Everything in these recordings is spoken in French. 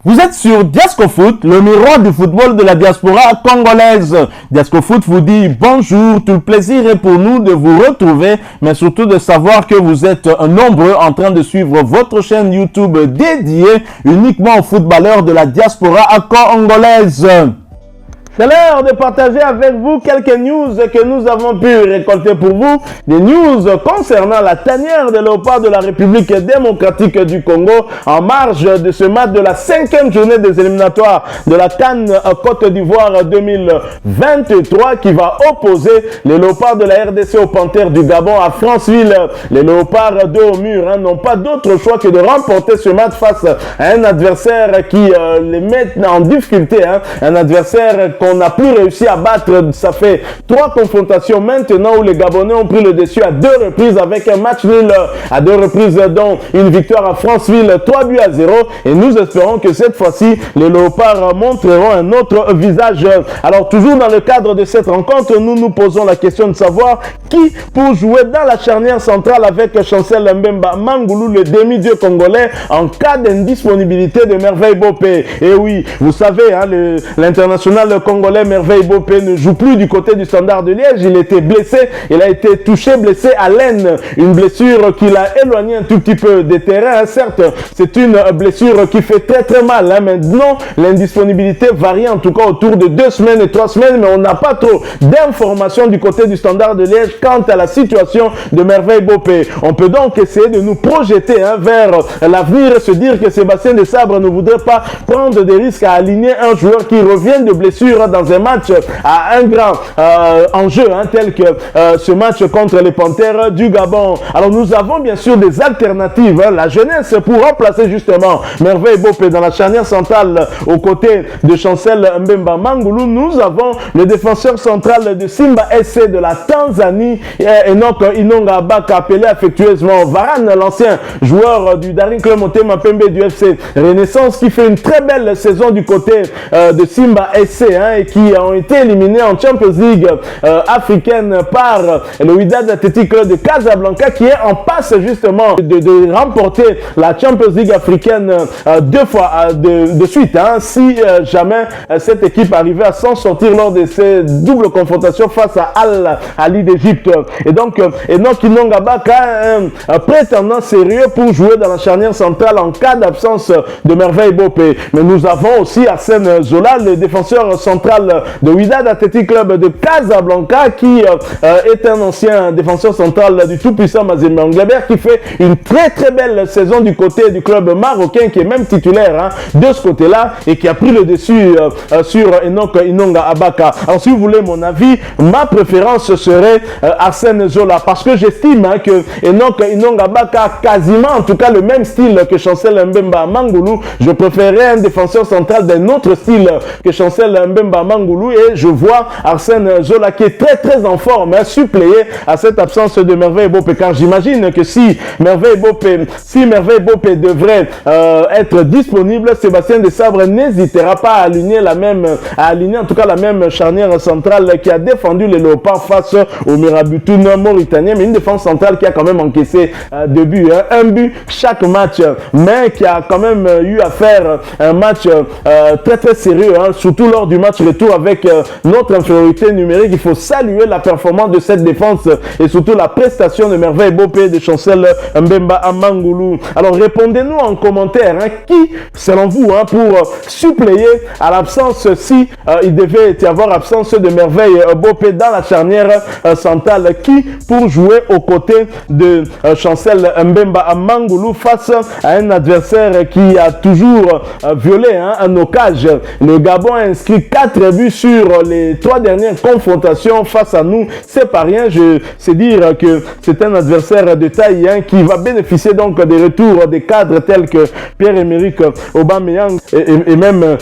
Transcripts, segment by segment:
Vous êtes sur Diasco Foot, le miroir du football de la diaspora congolaise. Diasco Foot vous dit bonjour, tout le plaisir est pour nous de vous retrouver, mais surtout de savoir que vous êtes nombreux en train de suivre votre chaîne YouTube dédiée uniquement aux footballeurs de la diaspora congolaise. C'est l'heure de partager avec vous quelques news que nous avons pu récolter pour vous. Des news concernant la tanière de léopard de la République démocratique du Congo en marge de ce match de la 5e journée des éliminatoires de la CAN Côte d'Ivoire 2023 qui va opposer les léopards de la RDC aux panthères du Gabon à Franceville. Les léopards de haut mur n'ont pas d'autre choix que de remporter ce match face à un adversaire qui les met en difficulté. Un adversaire qu'on n'a plus réussi à battre. Ça fait 3 confrontations maintenant où les Gabonais ont pris le dessus à 2 reprises avec un match nul à 2 reprises, dont une victoire à Franceville 3-0. Et nous espérons que cette fois-ci, les léopards montreront un autre visage. Alors toujours dans le cadre de cette rencontre, nous nous posons la question de savoir qui pour jouer dans la charnière centrale avec Chancel Mbemba Mangoulou, le demi-dieu congolais, en cas d'indisponibilité de Merveille Bopé. Et oui, vous savez, l'international congolais Merveille Bopé ne joue plus du côté du Standard de Liège. Il était blessé, il a été touché, blessé à l'aine, une blessure qui l'a éloigné un tout petit peu des terrains. Certes, c'est une blessure qui fait très mal. Maintenant, l'indisponibilité varie en tout cas autour de 2 semaines et 3 semaines, mais on n'a pas trop d'informations du côté du Standard de Liège quant à la situation de Merveille Bopé. On peut donc essayer de nous projeter vers l'avenir et se dire que Sébastien Desabre ne voudrait pas prendre des risques à aligner un joueur qui revient de blessure dans un match à un grand enjeu, tel que ce match contre les Panthères du Gabon. Alors nous avons bien sûr des alternatives. La jeunesse pour remplacer justement Merveille Bopé dans la charnière centrale aux côtés de Chancel Mbemba Mangoulou. Nous avons le défenseur central de Simba SC de la Tanzanie, Enoch Inonga Baka, appelé affectueusement Varane, l'ancien joueur du Daring Club Motema Pembe du FC Renaissance, qui fait une très belle saison du côté de Simba SC, et qui ont été éliminés en Champions League africaine par le Wydad Athletic Club de Casablanca, qui est en passe justement de remporter la Champions League africaine 2 fois de suite, si jamais cette équipe arrivait à s'en sortir lors de ces doubles confrontations face à Al Ali d'Égypte. Et donc Enoch Inonga Baka, un prétendant sérieux pour jouer dans la charnière centrale en cas d'absence de Merveille Bopé. Mais nous avons aussi Arsène Zola, le défenseur central de Wydad Athletic Club de Casablanca, qui est un ancien défenseur central du tout-puissant Mazembe Anglebert, qui fait une très belle saison du côté du club marocain, qui est même titulaire de ce côté-là et qui a pris le dessus sur Enoch Inonga Baka. Alors si vous voulez mon avis, ma préférence serait Arsène Zola, parce que j'estime que Enoch Inonga Baka a quasiment en tout cas le même style que Chancel Mbemba Mangoulou. Je préférerais un défenseur central d'un autre style que Chancel Mbemba Mangoulou, et je vois Arsène Zola qui est très en forme, suppléé à cette absence de Merveille Bopé, car j'imagine que si Merveille Bopé devrait être disponible, Sébastien Desabre n'hésitera pas à aligner en tout cas la même charnière centrale qui a défendu les léopards face au Mirabutoun mauritanien, mais une défense centrale qui a quand même encaissé 2 buts, un but chaque match, mais qui a quand même eu à faire un match très sérieux, surtout lors du match retour avec notre infériorité numérique. Il faut saluer la performance de cette défense et surtout la prestation de Merveille Bopé, de Chancel Mbemba Mangoulou. Alors répondez-nous en commentaire, qui selon vous pour suppléer à l'absence, si il devait y avoir absence de Merveille Bopé dans la charnière centrale, qui pour jouer aux côtés de Chancel Mbemba Mangoulou face à un adversaire qui a toujours violé nos cages. Le Gabon a inscrit 4 buts sur les 3 dernières confrontations face à nous. C'est pas rien, c'est dire que c'est un adversaire de taille qui va bénéficier donc des retours des cadres tels que Pierre-Emerick Aubameyang et même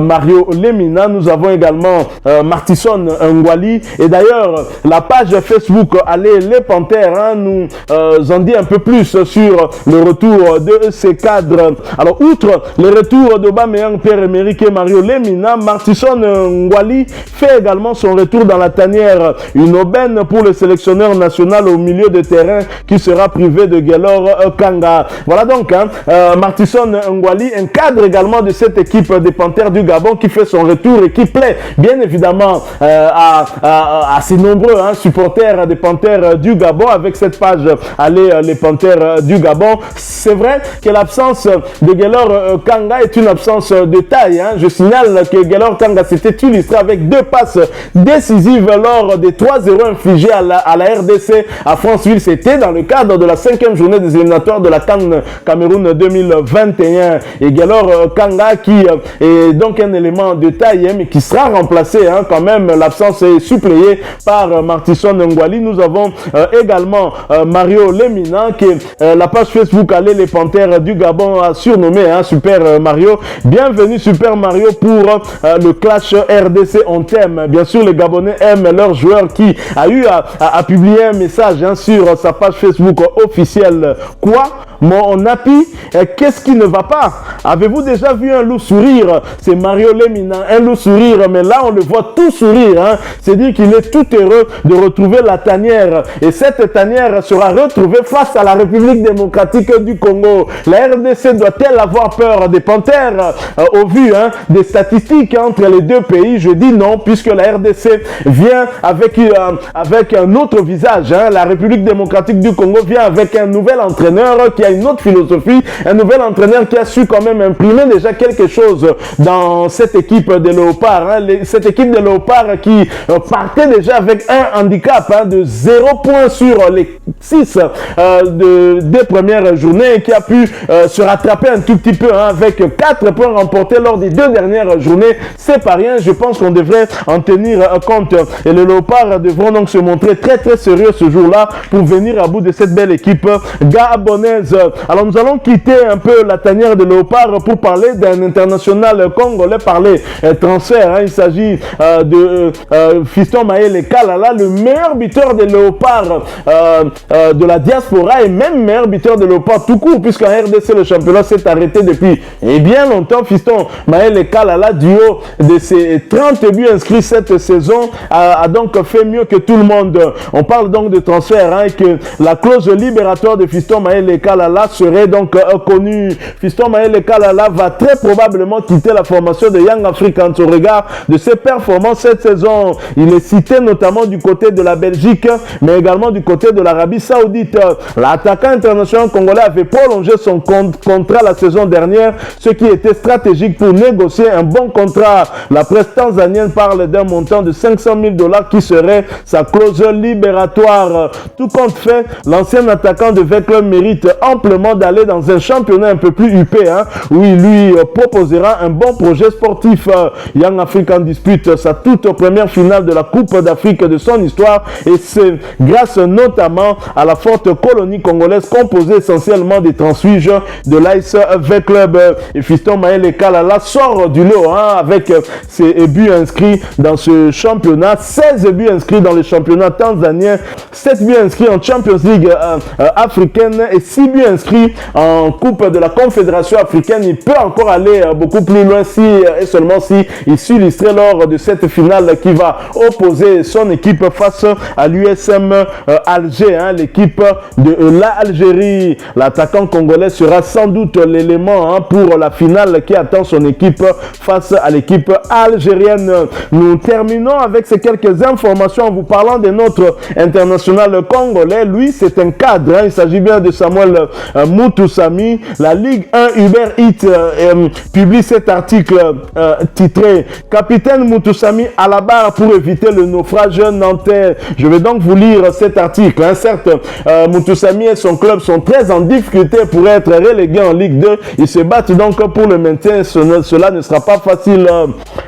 Mario Lemina. Nous avons également Martisson Ngwali, et d'ailleurs la page Facebook Allez les Panthères nous en dit un peu plus sur le retour de ces cadres. Alors outre le retour d'Aubameyang, Pierre-Emerick et Mario Lemina, Martisson Ngwali fait également son retour dans la tanière. Une aubaine pour le sélectionneur national au milieu de terrain qui sera privé de Guelor Kanga. Voilà donc Martisson Ngwali, un cadre également de cette équipe des Panthères du Gabon qui fait son retour et qui plaît bien évidemment à ces nombreux supporters des Panthères du Gabon avec cette page Allez les Panthères du Gabon. C'est vrai que l'absence de Guelor Kanga est une absence de taille. Je signale que Guelor Kanga s'était illustré avec 2 passes décisives lors des 3-0 infligés à la RDC à Franceville. C'était dans le cadre de la 5e journée des éliminatoires de la CAN Cameroun 2021. Et Guelor Kanga qui est donc un élément de taille mais qui sera remplacé quand même. L'absence est suppléée par Martisson Ngwali. Nous avons également Mario Lemina que la page Facebook Allez les Panthères du Gabon a surnommé Super Mario. Bienvenue Super Mario pour le clash RDC. On t'aime. Bien sûr, les Gabonais aiment leur joueur qui a eu à publier un message sur sa page Facebook officielle. Quoi? Mon appui, qu'est-ce qui ne va pas? Avez-vous déjà vu un loup sourire? C'est Mario Lemina, un loup sourire, mais là on le voit tout sourire. C'est dire qu'il est tout heureux de retrouver la tanière. Et cette tanière sera retrouvée face à la République démocratique du Congo. La RDC doit-elle avoir peur des Panthères au vu des statistiques entre les deux pays? Je dis non, puisque la RDC vient avec un autre visage. La République démocratique du Congo vient avec un nouvel entraîneur qui a une autre philosophie, un nouvel entraîneur qui a su quand même imprimer déjà quelque chose dans cette équipe des Léopards. Cette équipe des Léopards qui partait déjà avec un handicap de 0 points sur les 6 des premières journées et qui a pu se rattraper un tout petit peu avec 4 points remportés lors des 2 dernières journées. C'est pas rien, je pense qu'on devrait en tenir compte et les Léopards devront donc se montrer très très sérieux ce jour-là pour venir à bout de cette belle équipe gabonaise. Alors nous allons quitter un peu la tanière de Léopard pour parler d'un international congolais, parler transfert. Il s'agit de Fiston Mayele Kalala, le meilleur buteur des Léopards de la diaspora et même meilleur buteur de Léopard tout court, puisqu'en RDC le championnat s'est arrêté depuis bien longtemps. Fiston Mayele Kalala, du haut de ses 30 buts inscrits cette saison, a donc fait mieux que tout le monde. On parle donc de transfert et que la clause libératoire de Fiston Mayele Kalala serait donc connue. Fiston Mayele Kalala va très probablement quitter la formation de Young Africans au regard de ses performances cette saison. Il est cité notamment du côté de la Belgique, mais également du côté de l'Arabie Saoudite. L'attaquant international congolais avait prolongé son contrat la saison dernière, ce qui était stratégique pour négocier un bon contrat. La presse tanzanienne parle d'un montant de 500 000 $ qui serait sa clause libératoire. Tout compte fait, l'ancien attaquant de Veclub mérite amplement d'aller dans un championnat un peu plus huppé, où il lui proposera un bon projet sportif. Young African dispute sa toute première finale de la Coupe d'Afrique de son histoire et c'est grâce notamment à la forte colonie congolaise composée essentiellement des transfuges de l'Ice Veclub. Et Fiston Mayele Kalala sort du lot avec ses buts inscrits dans ce championnat, 16 buts inscrits dans le championnat tanzanien, 7 buts inscrits en Champions League africaine et 6 buts inscrits en Coupe de la Confédération africaine. Il peut encore aller beaucoup plus loin si et seulement si il s'illustrait lors de cette finale qui va opposer son équipe face à l'USM Alger, l'équipe de l'Algérie. L'attaquant congolais sera sans doute l'élément pour la finale qui attend son équipe face à l'équipe algérienne. Nous terminons avec ces quelques informations en vous parlant de notre international congolais. Lui, c'est un cadre. Il s'agit bien de Samuel Mutusami. La Ligue 1 Uber Eats publie cet article titré « Capitaine Mutusami à la barre pour éviter le naufrage nantais ». Je vais donc vous lire cet article. Certes, Mutusami et son club sont très en difficulté pour être relégués en Ligue 2. Ils se battent donc pour le maintien. Cela ne sera pas facile.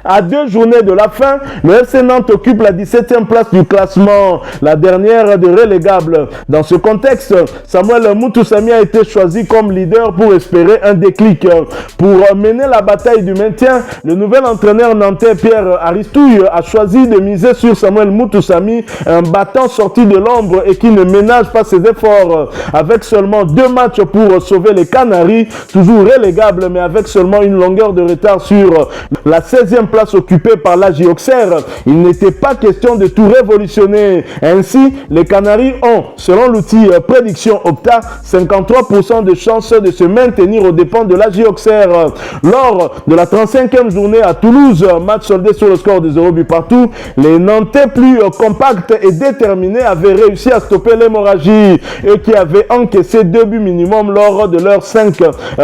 À 2 journées de la fin, le FC Nantes occupe la 17e place du classement, la dernière de relégable. Dans ce contexte, Samuel Mutusami a été choisi comme leader pour espérer un déclic. Pour mener la bataille du maintien, le nouvel entraîneur nantais Pierre Aristouille a choisi de miser sur Samuel Mutusami, un battant sorti de l'ombre et qui ne ménage pas ses efforts avec seulement 2 matchs pour sauver les Canaries, toujours relégables mais avec seulement une longueur de retard sur la 16e place occupée par l'AJ Auxerre. Il n'était pas question de tout révolutionner. Ainsi, les Canaries ont, selon l'outil prédiction Opta, 53% de chances de se maintenir aux dépens de l'AJ Auxerre. Lors de la 35e journée à Toulouse, match soldé sur le score de 0 but partout, les Nantais plus compacts et déterminés avaient réussi à stopper l'hémorragie et qui avaient encaissé 2 buts minimum lors de leurs 5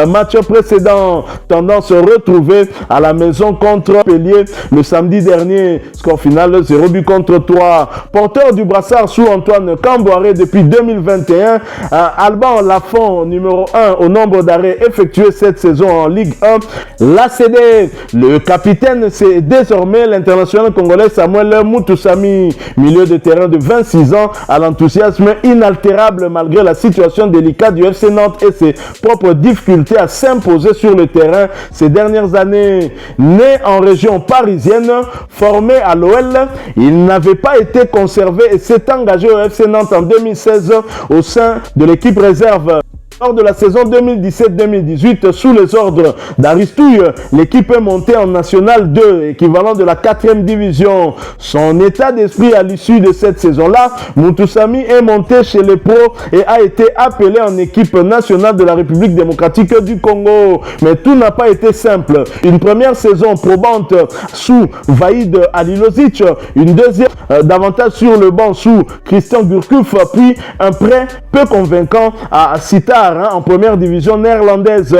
matchs précédents, tendant à se retrouver à la maison contre Pellier le samedi dernier. Score final 0 but contre 3. Porteur du brassard sous Antoine Camboiré depuis 2021, Alban Lafont, numéro 1 au nombre d'arrêts effectués cette saison en Ligue 1. L'ACD, le capitaine, c'est désormais l'international congolais Samuel Moutoussamy, milieu de terrain de 26 ans, à l'enthousiasme inaltérable malgré la situation délicate du FC Nantes et ses propres difficultés à s'imposer sur le terrain ces dernières années. Né en région parisienne, formé à l'OL, il n'avait pas été conservé et s'est engagé au FC Nantes en 2016 au sein de l'équipe réserve. Lors de la saison 2017-2018, sous les ordres d'Aristouille, l'équipe est montée en National 2, équivalent de la 4e division. Son état d'esprit à l'issue de cette saison-là, Moutoussamy est monté chez les pros et a été appelé en équipe nationale de la République démocratique du Congo. Mais tout n'a pas été simple. Une première saison probante sous Vaïd Alilozic, une deuxième davantage sur le banc sous Christian Gurkuf, puis un prêt peu convaincant à Sittard en première division néerlandaise.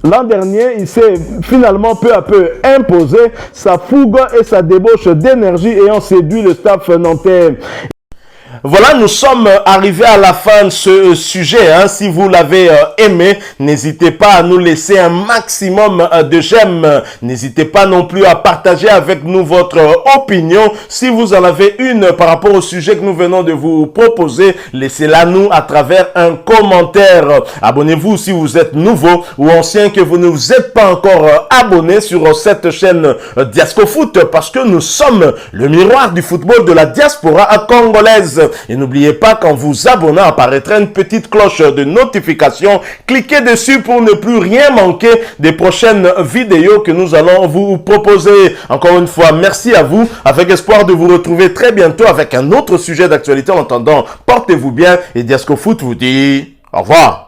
L'an dernier, il s'est finalement peu à peu imposé, sa fougue et sa débauche d'énergie ayant séduit le staff nantais. Voilà, nous sommes arrivés à la fin de ce sujet. Si vous l'avez aimé, n'hésitez pas à nous laisser un maximum de j'aime. N'hésitez pas non plus à partager avec nous votre opinion. Si vous en avez une par rapport au sujet que nous venons de vous proposer, laissez-la nous à travers un commentaire. Abonnez-vous si vous êtes nouveau ou ancien que vous ne vous êtes pas encore abonné sur cette chaîne Diasco Foot parce que nous sommes le miroir du football de la diaspora congolaise. Et n'oubliez pas qu'en vous abonnant apparaîtra une petite cloche de notification. Cliquez dessus pour ne plus rien manquer des prochaines vidéos que nous allons vous proposer. Encore une fois, merci à vous, avec espoir de vous retrouver très bientôt avec un autre sujet d'actualité. En attendant, portez-vous bien et Diasco Foot vous dit au revoir.